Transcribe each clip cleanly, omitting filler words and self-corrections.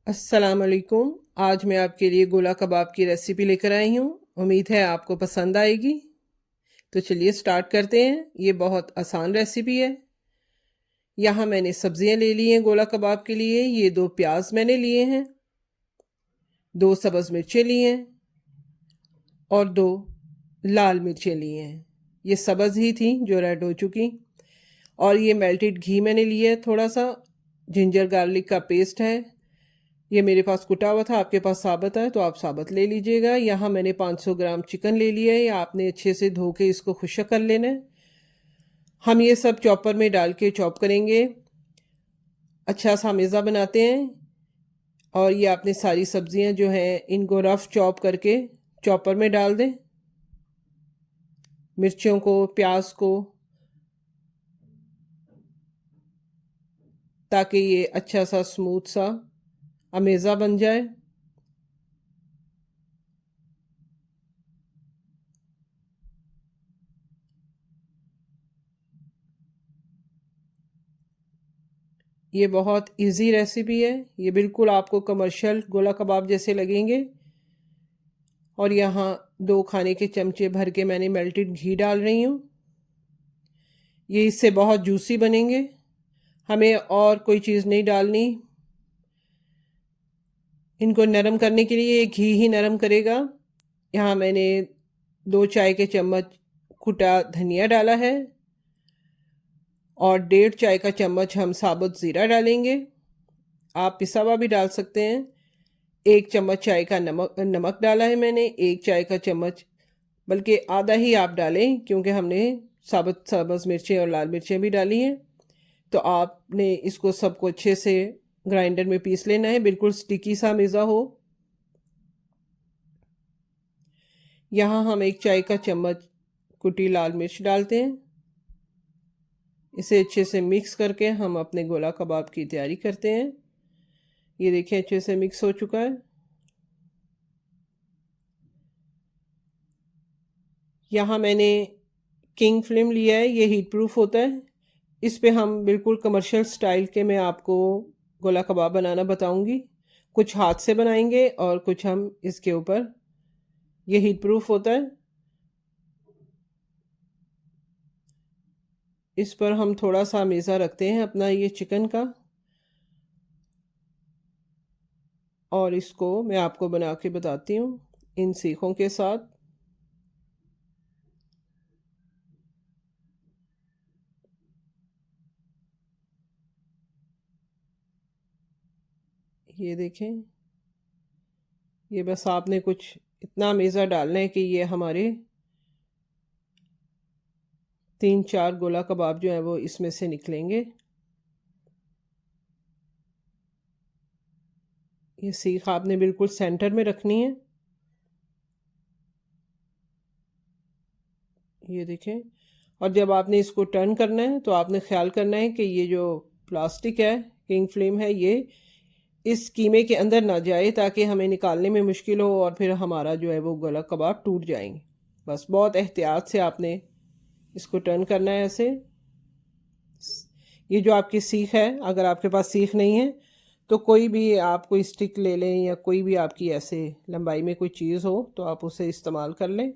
अस्सलाम वालेकुम। आज मैं आपके लिए गोला कबाब की रेसिपी लेकर आई हूँ। उम्मीद है आपको पसंद आएगी। तो चलिए स्टार्ट करते हैं। ये बहुत आसान रेसिपी है। यहाँ मैंने सब्जियाँ ले ली हैं गोला कबाब के लिए। ये 2 प्याज मैंने लिए हैं, 2 सब्ज़ मिर्चें ली हैं और 2 लाल मिर्चें ली हैं। ये सब्ज़ ही थी जो रेड हो चुकी। और ये मेल्टेड घी मैंने लिया है थोड़ा सा। जिंजर गार्लिक का पेस्ट है। ये मेरे पास कुटा हुआ था, आपके पास साबुत है तो आप साबुत ले लीजिएगा। यहाँ मैंने 500 ग्राम चिकन ले लिया है। या आपने अच्छे से धो के इसको खुश्क कर लेना है। हम ये सब चॉपर में डाल के चॉप करेंगे। अच्छा सा मेज़ा बनाते हैं। और ये आपने सारी सब्जियां जो हैं इनको रफ़ चॉप करके चॉपर में डाल दें। मिर्चों को, प्याज को, ताकि ये अच्छा सा स्मूथ सा अमेज़ा बन जाए। ये बहुत इजी रेसिपी है। ये बिल्कुल आपको कमर्शियल गोला कबाब जैसे लगेंगे। और यहाँ 2 खाने के चमचे भर के मैंने मेल्टेड घी डाल रही हूँ। ये इससे बहुत जूसी बनेंगे। हमें और कोई चीज़ नहीं डालनी। इनको नरम करने के लिए घी ही नरम करेगा। यहाँ मैंने 2 चाय के चम्मच कुटा धनिया डाला है और 1.5 चाय का चम्मच हम साबुत ज़ीरा डालेंगे। आप पिसा हुआ भी डाल सकते हैं। 1 चम्मच चाय का नमक डाला है मैंने। 1 चाय का चम्मच, बल्कि आधा ही आप डालें, क्योंकि हमने साबुत सब्ज़ मिर्चें और लाल मिर्चें भी डाली हैं। तो आपने इसको सबको अच्छे से ग्राइंडर में पीस लेना है, बिल्कुल स्टिकी सा मेज़ा हो। यहाँ हम 1 चाय का चम्मच कुटी लाल मिर्च डालते हैं। इसे अच्छे से मिक्स करके हम अपने गोला कबाब की तैयारी करते हैं। ये देखिए अच्छे से मिक्स हो चुका है। यहाँ मैंने किंग फ्लेम लिया है। ये हीट प्रूफ होता है। इस पे हम बिल्कुल कमर्शियल स्टाइल के मैं आपको गोला कबाब बनाना बताऊंगी। कुछ हाथ से बनाएंगे और कुछ हम इसके ऊपर। ये हीट प्रूफ होता है। इस पर हम थोड़ा सा मेज़ा रखते हैं अपना ये चिकन का। और इसको मैं आपको बना के बताती हूँ इन सीखों के साथ। ये देखें। ये बस आपने कुछ इतना मेज़ा डालना है कि ये हमारे 3-4 गोला कबाब जो है वो इसमें से निकलेंगे। ये सीख आपने बिल्कुल सेंटर में रखनी है। ये देखें। और जब आपने इसको टर्न करना है तो आपने ख्याल करना है कि ये जो प्लास्टिक है, किंग फ्लेम है, ये इस कीमे के अंदर ना जाए, ताकि हमें निकालने में मुश्किल हो और फिर हमारा जो है वो गोला कबाब टूट जाएंगे। बस बहुत एहतियात से आपने इसको टर्न करना है ऐसे। ये जो आपकी सीख है, अगर आपके पास सीख नहीं है तो कोई भी आप कोई स्टिक ले लें, या कोई भी आपकी ऐसे लंबाई में कोई चीज़ हो तो आप उसे इस्तेमाल कर लें।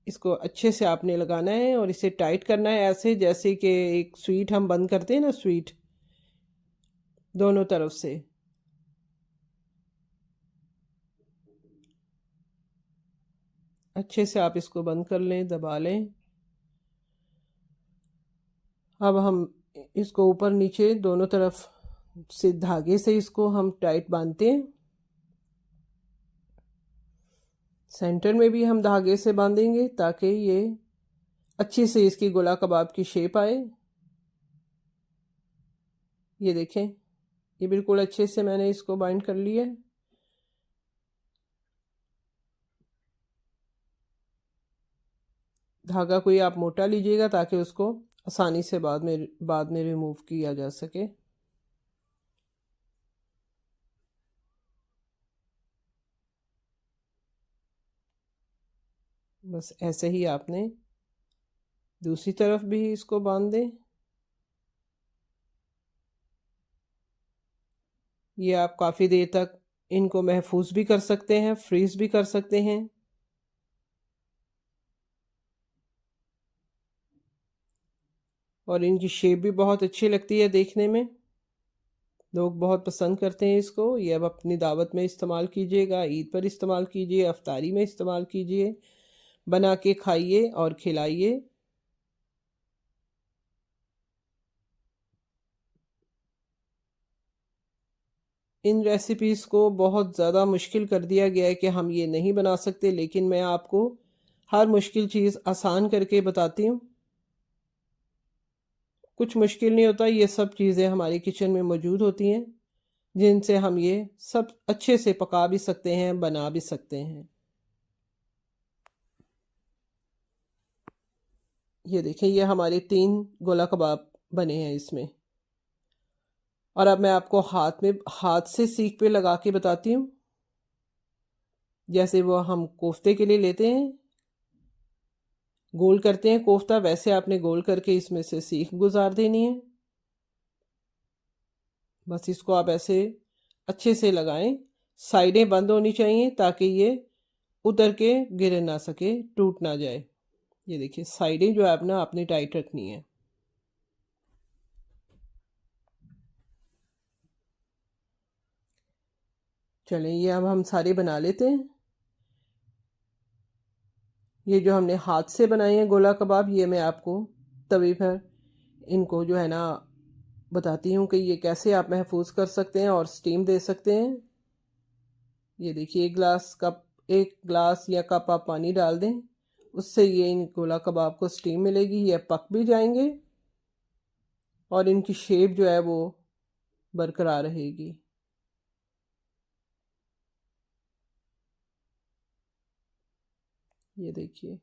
इसको अच्छे से आपने लगाना है और इसे टाइट करना है ऐसे, जैसे कि एक स्वीट हम बंद करते हैं ना, स्वीट, दोनों तरफ से। अच्छे से आप इसको बंद कर लें, दबा लें। अब हम इसको ऊपर नीचे दोनों तरफ से धागे से इसको हम टाइट बांधते हैं। सेंटर में भी हम धागे से बांधेंगे ताकि ये अच्छे से इसकी गोला कबाब की शेप आए। ये देखें, ये बिल्कुल अच्छे से मैंने इसको बाइंड कर लिया है। धागा कोई आप मोटा लीजिएगा ताकि उसको आसानी से बाद में रिमूव किया जा सके। बस ऐसे ही आपने दूसरी तरफ भी इसको बांध दें। ये आप काफ़ी देर तक इनको महफूज भी कर सकते हैं, फ्रीज़ भी कर सकते हैं। और इनकी शेप भी बहुत अच्छी लगती है देखने में। लोग बहुत पसंद करते हैं इसको। ये अब अपनी दावत में इस्तेमाल कीजिएगा, ईद पर इस्तेमाल कीजिए, अफ्तारी में इस्तेमाल कीजिए, बना के खाइए और खिलाइए। इन रेसिपीज़ को बहुत ज़्यादा मुश्किल कर दिया गया है कि हम ये नहीं बना सकते, लेकिन मैं आपको हर मुश्किल चीज़ आसान करके बताती हूँ। कुछ मुश्किल नहीं होता, ये सब चीज़ें हमारी किचन में मौजूद होती हैं, जिनसे हम ये सब अच्छे से पका भी सकते हैं, बना भी सकते हैं। ये देखें, ये हमारे 3 गोला कबाब बने हैं इसमें। और अब मैं आपको हाथ से सीख पे लगा के बताती हूँ। जैसे वो हम कोफ्ते के लिए लेते हैं, गोल करते हैं कोफ्ता, वैसे आपने गोल करके इसमें से सीख गुजार देनी है। बस इसको आप ऐसे अच्छे से लगाएं। साइडें बंद होनी चाहिए ताकि ये उतर के गिर ना सके, टूट ना जाए। ये देखिए, साइडें जो है अपना आपने टाइट रखनी है। चलें, ये अब हम सारे बना लेते हैं। ये जो हमने हाथ से बनाए हैं गोला कबाब, ये मैं आपको तवे पर इनको जो है ना बताती हूँ कि ये कैसे आप महफूज कर सकते हैं और स्टीम दे सकते हैं। ये देखिए, एक ग्लास या कप आप पानी डाल दें, उससे ये इन गोला कबाब को स्टीम मिलेगी। ये पक भी जाएंगे और इनकी शेप जो है वो बरकरार रहेगी। ये देखिए,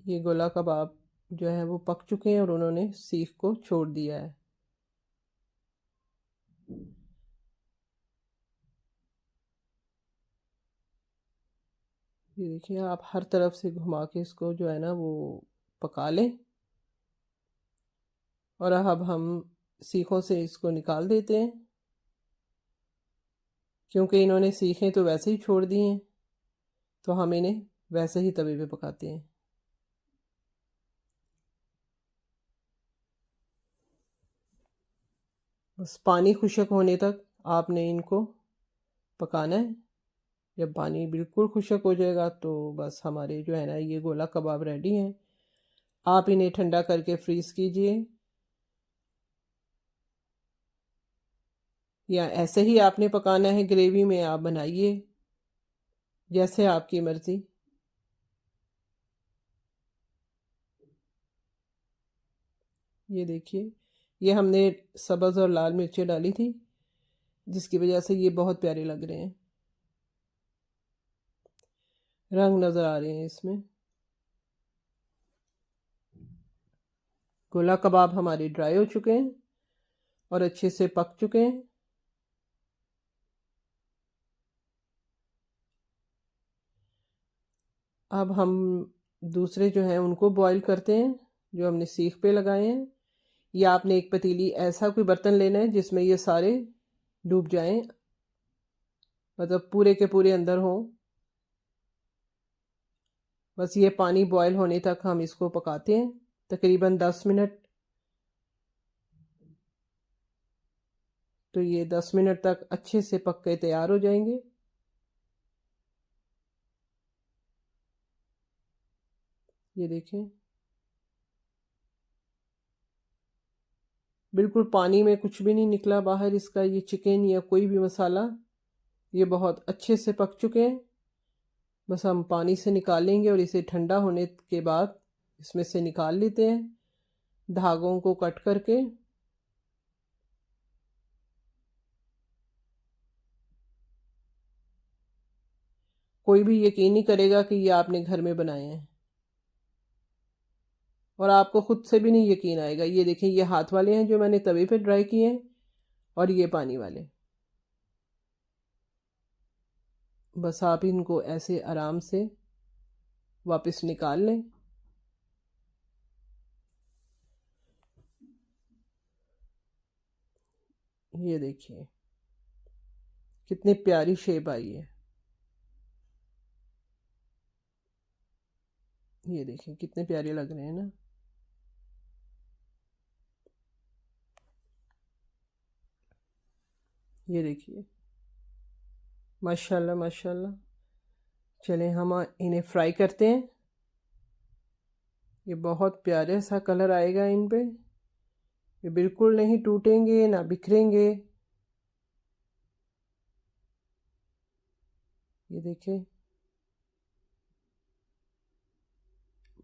ये गोला कबाब जो है वो पक चुके हैं और उन्होंने सीख को छोड़ दिया है। ये देखिए, आप हर तरफ से घुमा के इसको जो है ना वो पका लें। और अब हम सीखों से इसको निकाल देते हैं, क्योंकि इन्होंने सीखें तो वैसे ही छोड़ दी हैं, तो हम इन्हें वैसे ही तवे पे पकाते हैं। बस पानी खुशक होने तक आपने इनको पकाना है। जब पानी बिल्कुल खुशक हो जाएगा तो बस हमारे जो है ना ये गोला कबाब रेडी हैं। आप इन्हें ठंडा करके फ्रीज़ कीजिए, या ऐसे ही आपने पकाना है ग्रेवी में, आप बनाइए जैसे आपकी मर्ज़ी। ये देखिए, ये हमने सब्ज़ और लाल मिर्चें डाली थी, जिसकी वजह से ये बहुत प्यारे लग रहे हैं, रंग नज़र आ रहे हैं इसमें। गोला कबाब हमारे ड्राई हो चुके हैं और अच्छे से पक चुके हैं। अब हम दूसरे जो हैं उनको बॉईल करते हैं, जो हमने सीख पे लगाए हैं। या आपने एक पतीली ऐसा कोई बर्तन लेना है जिसमें ये सारे डूब जाएं, मतलब पूरे के पूरे अंदर हों। बस ये पानी बॉईल होने तक हम इसको पकाते हैं, तकरीबन 10 मिनट। तो ये 10 मिनट तक अच्छे से पक के तैयार हो जाएंगे। ये देखें, बिल्कुल पानी में कुछ भी नहीं निकला बाहर इसका। ये चिकन या कोई भी मसाला, ये बहुत अच्छे से पक चुके हैं। बस हम पानी से निकालेंगे और इसे ठंडा होने के बाद इसमें से निकाल लेते हैं, धागों को कट करके। कोई भी यकीन नहीं करेगा कि ये आपने घर में बनाए हैं, और आपको खुद से भी नहीं यकीन आएगा। ये देखें, ये हाथ वाले हैं जो मैंने तवे पे ड्राई किए हैं, और ये पानी वाले। बस आप इनको ऐसे आराम से वापस निकाल लें। ये देखिए कितनी प्यारी शेप आई है। ये देखिए कितने प्यारे लग रहे हैं ना। ये देखिए माशाल्लाह माशाल्लाह। चलें हम इन्हें फ्राई करते हैं। ये बहुत प्यारे सा कलर आएगा इन पे। ये बिल्कुल नहीं टूटेंगे ना बिखरेंगे। ये देखिए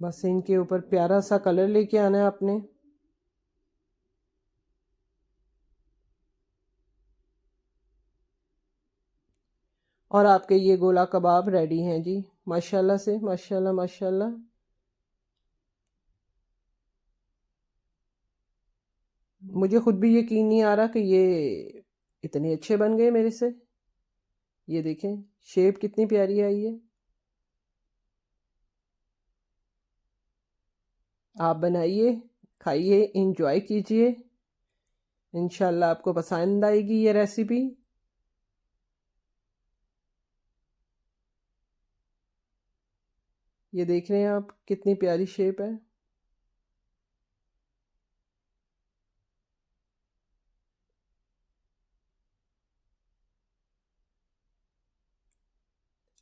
बस इनके ऊपर प्यारा सा कलर लेके आना है आपने। और आपके ये गोला कबाब रेडी हैं जी, माशाल्लाह से, माशाल्लाह माशाल्लाह। मुझे खुद भी यकीन नहीं आ रहा कि ये इतने अच्छे बन गए मेरे से। ये देखें शेप कितनी प्यारी आई है। आप बनाइए, खाइए, इंजॉय कीजिए। इंशाल्लाह आपको पसंद आएगी ये रेसिपी। ये देख रहे हैं आप कितनी प्यारी शेप है।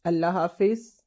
अल्लाह हाफिज़।